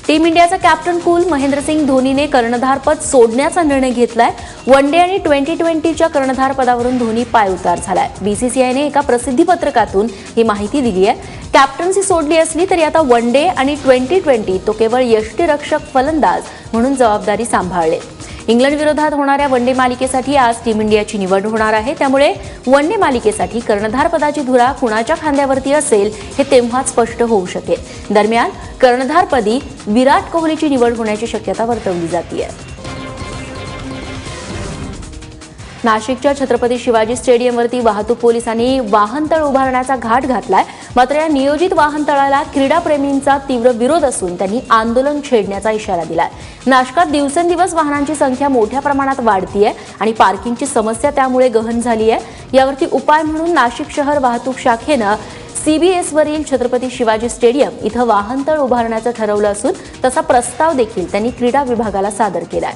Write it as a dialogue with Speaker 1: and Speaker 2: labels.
Speaker 1: Team इंडियाचा captain cool Mahendra Singh धोनीने कर्णधारपद सोडण्याचा निर्णय घेतलाय। वन डे आणि 2020च्या कर्णधारपदावरून धोनी पायउतार झालाय। बीसीसीआयने एका प्रसिद्धी पत्रकातून ही माहिती दिली आहे। कॅप्टन्सी सोडली असली तरी आता वन डे आणि 2020 तो केवळ यष्टीरक्षक फलंदाज म्हणून जबाबदारी सांभाळेल। इंग्लंड विरोधात होणाऱ्या वन डे मालिकेसाठी आज टीम इंडियाची निवड होणार आहे। त्यामुळे वन डे मालिकेसाठी कर्णधारपदाची धुरा कुणाच्या खांद्यावरती असेल हे तेव्हाच स्पष्ट होऊ शकेल। दरम्यान कर्णधारपदी विराट कोहलीची निवड होण्याची शक्यता वर्तवली जाते आहे। नाशिकच्या छत्रपती शिवाजी स्टेडियमवरती वाहतूक पोलिसांनी वाहनतळ उभारण्याचा घाट घातलाय। मात्र या नियोजित वाहनतळाला क्रीडाप्रेमींचा तीव्र विरोध असून त्यांनी आंदोलन छेडण्याचा इशारा दिलाय। नाशकात दिवसेंदिवस वाहनांची संख्या मोठ्या प्रमाणात वाढतीये आणि पार्किंगची समस्या त्यामुळे गहन झाली आहे। यावरती उपाय म्हणून नाशिक शहर वाहतूक शाखेनं CBS वरील छत्रपती शिवाजी स्टेडियम इथं वाहनतळ उभारण्याचं ठरवलं असून तसा प्रस्ताव देखील त्यांनी क्रीडा विभागाला सादर केलाय।